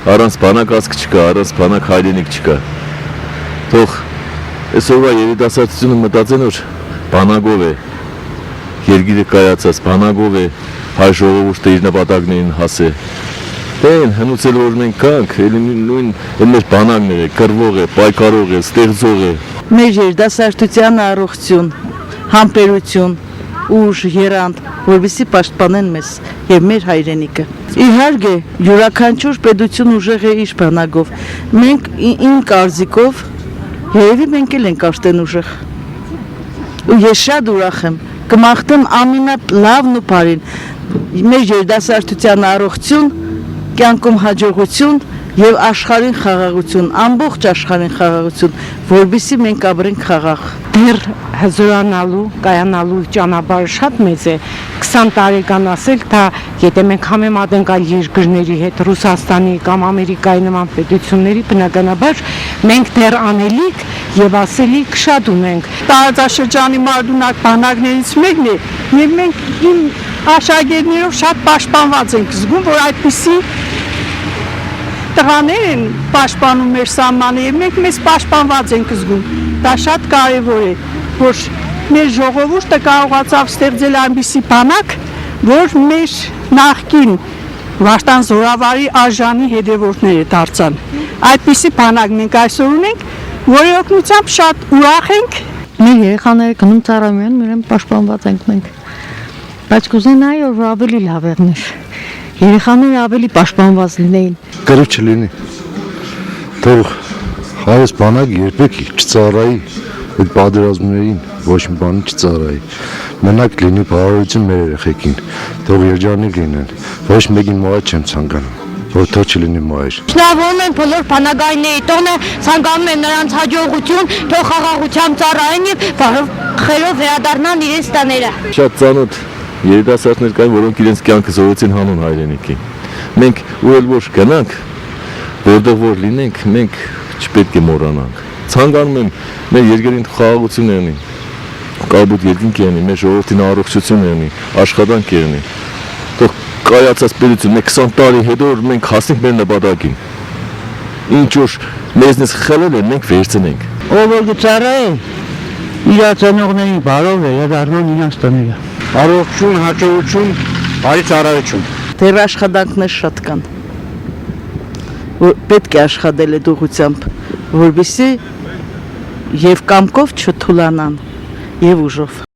Առանց բանակազգ չկա, առանց բանակ հայրենիք չկա։ Թող այսօրվա երիտասարդությունը մտածեն, որ բանակով է երկիրը կայացած, բանակով է հայ ժողովուրդը իր նպատակներին հասե։ Դեն հնուցել որ մենք կանք, նույն մեր բանակներ է, կռվող է, պայքարող է, ստեղծող է։ Մեր երիտասարդության առողջություն, համբերություն, ուժ, եռանդ, որովհետեւ պաշտպանեն մեզ եւ մեր հայրենիքը։ Իհարկե, յուրաքանչյուր պետություն ուժեղ է իր բանակով։ Մենք իմ կարծիքով երևի մենք էլ ենք արդեն ուժեղ։ Ու ես շատ ուրախ եմ, կմաղթեմ ամենալավն ու բարին, մեր երիտասարդության առողջություն, կյանքում հաջողություն եւ աշխարհին խաղաղություն, ամբողջ աշխարհին խաղաղություն, որովհետեւ մենք ապրենք խաղաղ։ Դեռ հզորանալու, կայանալու ճանապարհը շատ մեծ է։ 20 տարեկան ասել, դա եթե մենք համեմատենք այլ երկրների հետ, Ռուսաստանի կամ Ամերիկայի նման պետությունների, բնականաբար մենք դեռ անելիք եւ ասելիք շատ ունենք։ Տարածաշրջանի մարդունակ բանակներից մեկն է, եւ մենք իմ աշակերտներով շատ պաշտպանված ենք զգում, որ այդպիսի տղաներ են պաշտպանում մեր սահմանը եւ մենք մեզ պաշտպանված ենք զգում։ Դա շատ կարեւոր է, որ մեր ժողովուրդը կարողացավ ստեղծել այնպիսի բանակ, որ մեր նախկին Վարդան Զորավարի արժանի հետևորդները դարձան։ Այդպիսի բանակ մենք այսօր ունենք, որի օգնությամբ շատ ուրախ ենք։ Մեր երեխաները գնում ծառայում են, մերեն պաշտպանված ենք մենք։ Բայց կուզենայի, որ ավելի լավ եղներ։ Երեխաները ավելի պաշտպանված լինեին։ Գրիվ չլինի։ Թող հայոց բանակ երբեք չծառայի այդ պատերազմներին, ոչ մի բանի չծառայի։ Մենակ լինի բարօրություն մեր երեխեքին, թող երջանիկ լինեն, ոչ մեկին մոհ չեմ ցանկանում, որ թող չլինի մոհեր։ Շնորհավորում եմ բոլոր բանակայինների տոնը, ցանկանում եմ նրանց հաջողություն, թող խաղաղությամբ ծառայեն եւ խելով վերադառնան իրենց տաները։ Շատ ծանոթ երիտասարդներ կային, որոնք իրենց կյանքը զոհեցին հանուն հայրենիքի։ Մենք ուր որ գնանք, որտեղ որ լինենք, մենք չպետք է մոռանանք։ Ցանկանում եմ մեր երկրին խաղաղություն եղնի, կապույտ երկինք եղնի, մեր ժողովրդին առողջություն եղնի, աշխատանք եղնի։ Թող կայացած պետություն, մենք 20 տարի հետո մենք հասնենք մեր նպատակին։ Ինչ որ մեզնից խլել են, մենք վերցնենք։ Ով որ գծառայ, իր ծնողներին բարով վերադառնան իրենց տները։ Առողջություն, հաջողություն, բարի ծառայություն։ Դեռ աշխատանքներ շատ կան։ Պետք է աշխատել այդ ուղղությամբ, որովհետեւ եւ կամքով չթուլանան եւ ուժով։